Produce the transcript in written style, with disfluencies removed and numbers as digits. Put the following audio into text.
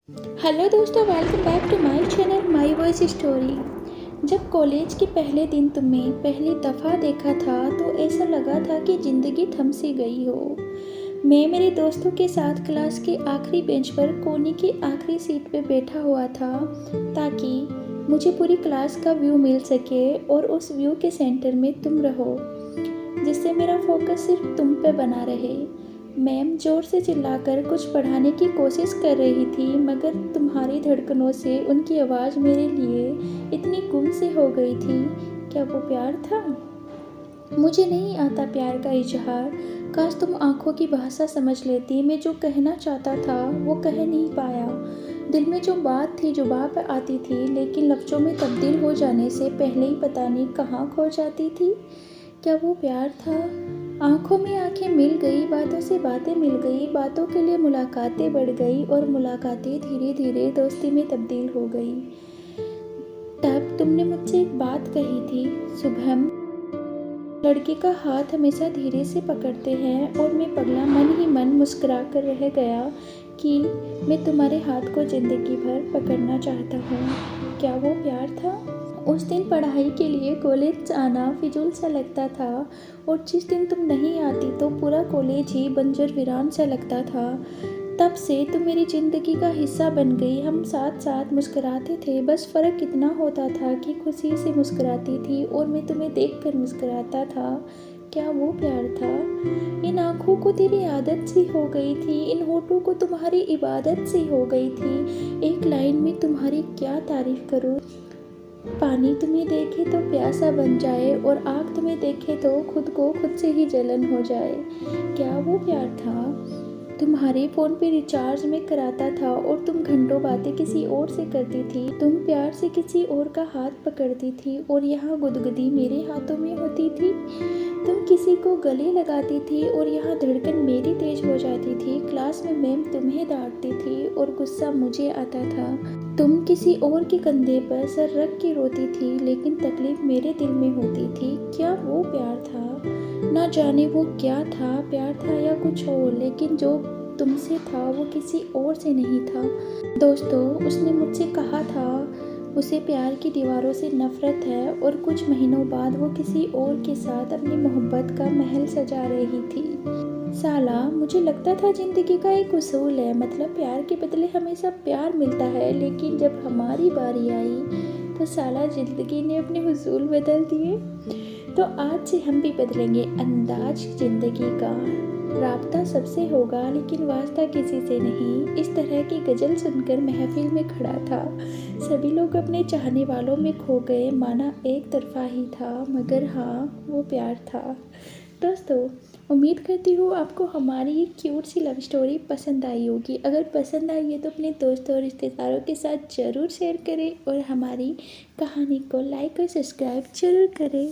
Hello दोस्तों, welcome back to my channel my voice story. जब college के पहले दिन तुम्हें पहली दफ़ा देखा था तो ऐसा लगा था कि ज़िंदगी थम सी गई हो। मैं मेरे दोस्तों के साथ क्लास के आखिरी बेंच पर कोने की आखिरी सीट पे बैठा हुआ था ताकि मुझे पूरी क्लास का व्यू मिल सके और उस व्यू के सेंटर में तुम रहो, जिससे मेरा फोकस सिर्फ तुम पे बना रहे। मैम जोर से चिल्लाकर कुछ पढ़ाने की कोशिश कर रही थी, मगर तुम्हारी धड़कनों से उनकी आवाज़ मेरे लिए इतनी गुम सी हो गई थी। क्या वो प्यार था? मुझे नहीं आता प्यार का इजहार। काश तुम आंखों की भाषा समझ लेती। मैं जो कहना चाहता था वो कह नहीं पाया। दिल में जो बात थी जुबां पर आती थी, लेकिन लफ्ज़ों में तब्दील हो जाने से पहले ही पता नहीं कहाँ खो जाती थी। क्या वो प्यार था? आंखों में आंखें मिल गई, बातों से बातें मिल गई, बातों के लिए मुलाकातें बढ़ गई और मुलाकातें धीरे धीरे दोस्ती में तब्दील हो गई। तब तुमने मुझसे एक बात कही थी, शुभम, लड़के का हाथ हमेशा धीरे से पकड़ते हैं। और मैं पगला मन ही मन मुस्कुरा कर रह गया कि मैं तुम्हारे हाथ को ज़िंदगी भर पकड़ना चाहता हूँ। क्या वो प्यार था? उस दिन पढ़ाई के लिए कॉलेज आना फिजूल सा लगता था, और जिस दिन तुम नहीं आती तो पूरा कॉलेज ही बंजर वीरान सा लगता था। तब से तुम मेरी ज़िंदगी का हिस्सा बन गई। हम साथ साथ मुस्कुराते थे, बस फ़र्क इतना होता था कि खुशी से मुस्कुराती थी और मैं तुम्हें देखकर मुस्कुराता था। क्या वो प्यार था? इन आँखों को तेरी आदत सी हो गई थी, इन होठों को तुम्हारी इबादत सी हो गई थी। एक लाइन में तुम्हारी क्या तारीफ़ करूँ। पानी तुम्हें देखे तो प्यासा बन जाए और आग तुम्हें देखे तो खुद को खुद से ही जलन हो जाए। क्या वो प्यार था? तुम्हारे फ़ोन पे रिचार्ज में कराता था और तुम घंटों बातें किसी और से करती थी। तुम प्यार से किसी और का हाथ पकड़ती थी और यहाँ गुदगुदी मेरे हाथों में होती थी। तुम किसी को गले लगाती थी और यहाँ धड़कन मेरी तेज हो जाती थी। क्लास में मैम तुम्हें डांटती थी और गुस्सा मुझे आता था। तुम किसी और के कंधे पर सर रख के रोती थी, लेकिन तकलीफ मेरे दिल में होती थी। क्या वो प्यार था? ना जाने वो क्या था, प्यार था या कुछ और, लेकिन जो तुमसे था वो किसी और से नहीं था। दोस्तों, उसने मुझसे कहा था उसे प्यार की दीवारों से नफरत है, और कुछ महीनों बाद वो किसी और के साथ अपनी मोहब्बत का महल सजा रही थी। साला, मुझे लगता था ज़िंदगी का एक उसूल है, मतलब प्यार के बदले हमेशा प्यार मिलता है, लेकिन जब हमारी बारी आई तो साला ज़िंदगी ने अपने उसूल बदल दिए। तो आज से हम भी बदलेंगे अंदाज ज़िंदगी का। राब्ता सबसे होगा लेकिन वास्ता किसी से नहीं। इस तरह की गज़ल सुनकर महफिल में खड़ा था। सभी लोग अपने चाहने वालों में खो गए, माना एक तरफा ही था, मगर हाँ, वो प्यार था। दोस्तों, उम्मीद करती हूँ आपको हमारी ये क्यूट सी लव स्टोरी पसंद आई होगी। अगर पसंद आई है तो अपने दोस्तों और रिश्तेदारों के साथ ज़रूर शेयर करें और हमारी कहानी को लाइक और सब्सक्राइब ज़रूर करें।